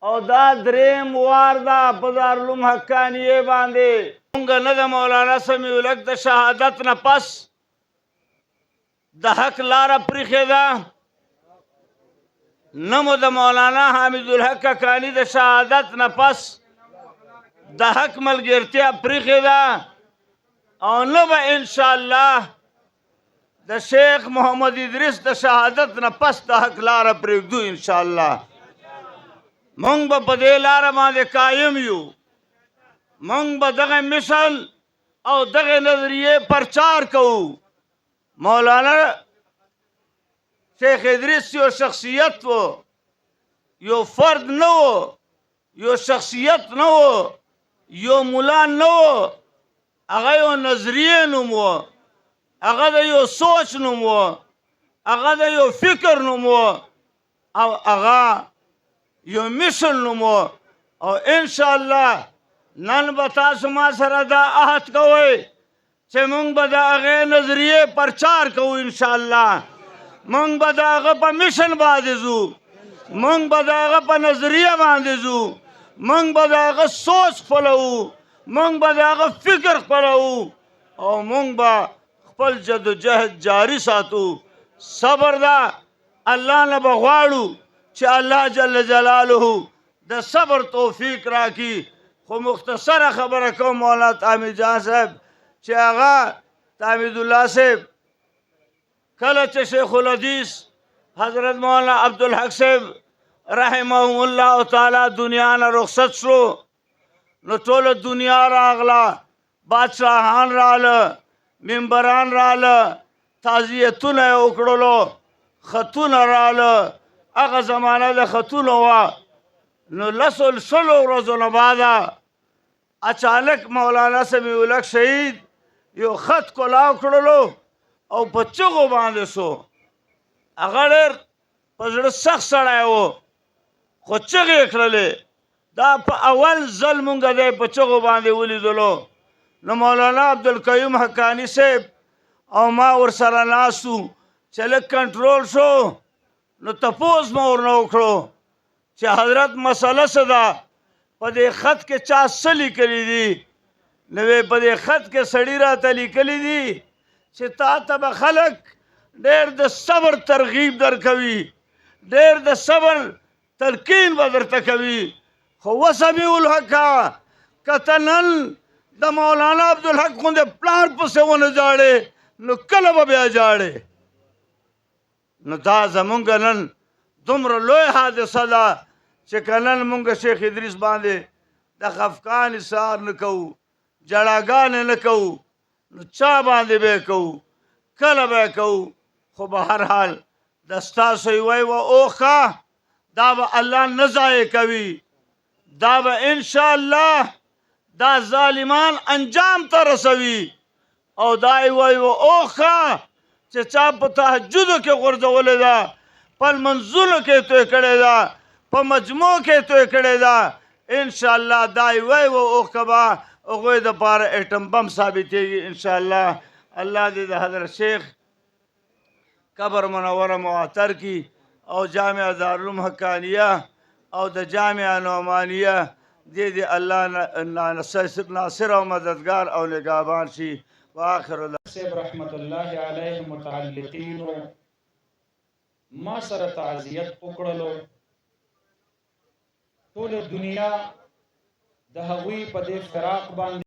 او دا دریم وار دا په دارالعلوم حقانیه باندې مونږ نه د مولانا سمیع الحق د شهادت نه پس د حق لاره پرېښې ده، نه مو د مولانا حامد الحق حقاني د شهادت نه پس د حق ملګرتیا پرېښې ده، او نه به انشاءالله د شیخ محمد ادریس د شهادت نه پس د حق لاره پرېږدو. انشاءالله مونږ به په دې لاره باندې قایم یو. مونږ به دغه مشن او دغه نظریې پرچار کوو. مولانا شیخ ادریس یو شخصیت و، یو فرد نه و، یو شخصیت نه و، یو مولا نه و، هغه یو نظریې نوم و، هغه د یو سوچ نوم و، هغه د یو فکر نوم و، او هغه یو مشن نوم و. او انشاءالله نن به تاسو ما سره دا عهد کوئ چې مونږ به د هغې نظریې پرچار کوو. انشاءالله مونږ به د هغه په مشن باندې ځو، مونږ به د هغه په نظریه باندې ځو، مونږ به د هغه سوچ خپلوو، مونږ به د هغه فکر خپلوو، او مونږ به خپل جدوجهد جاري ساتو. صبر ده، الله نه به غواړو چې الله جل جلاله د صبر توفیق راکړي. خو مختصره خبره کوم مولانا طاهمید جان صاحب چې هغه طاهمید الله صاحب کله چې شیخ الحدیث حضرت مولانا عبدالحق صاحب رحمهم الله تعالی دنیا نه رخصت شو، نو ټوله دنیا راغله، بادشاهان راله، ممبران راله، تعزیتونه یې وکړلو، خطونه راله. هغه زمانه د خطونو وه. نو لسو شلو ورځو نه بعده اچانک مولانا سمیع الحق شهید یو خط کولاو کړلو او په چغو باندې سو. هغه ډېر په زړه سخت سړی و، خو چغې یې کړلې. دا په اول ځل مونږ دی په چغو باندې ولیدلو. نو مولانا عبدالقیوم حقاني صاحب او ما ورسره ناست وو چې لږ کنټرول شو. نو تپوس مو ورنه وکړو چې حضرت مسله څه ده، په دې خط کې چا څه لیکلي دي؟ نو په دې خط کې سړي راته لیکلي دي چې تا ته به خلک ډېر د صبر ترغیب درکوي، ډېر د صبر تلقین به درته کوي. خو وسمیع الحقه که ته نن د مولانا عبدالحق غوندې پلار پسې ونه جاړې نو کله به بیا جاړې؟ نو دا زمونږ نن دومره لوی حادثه ده چې که نن مونږ شیخ ادریس باندې د خفقان اظهار نه کوو، جړاګانې نه کوو، نو چا باندې به یې کوو؟ کله به یې کوو؟ خو به هر حال د ستاسو یوه یوه اوښه دا به الله نه ضایع کوي. دا به انشاءالله دا ظالمان انجام ته رسوي. او دا یوه یوه اوښه چې چا په تهجدو کې غورځولې ده، په لمنځونو کې توی کړې ده، په مجموع کې توی کړې ده، انشاءالله دا یوه یوه اوښه به هغوی دپاره ایټم بم ثابتېږي. انشاءالله الله دې د حضرت شیخ قبر منوره معطر کی، او جامع دارالعلوم حقانیه او د جامع نعمانیه دې الله ناصر او مددگار او نگهبان شي. واخر صاحب رحمت الله علیه متعلقینو ما سره تعزیت وکړلو. ټوله دنیا د هغوی په دې فراق باندې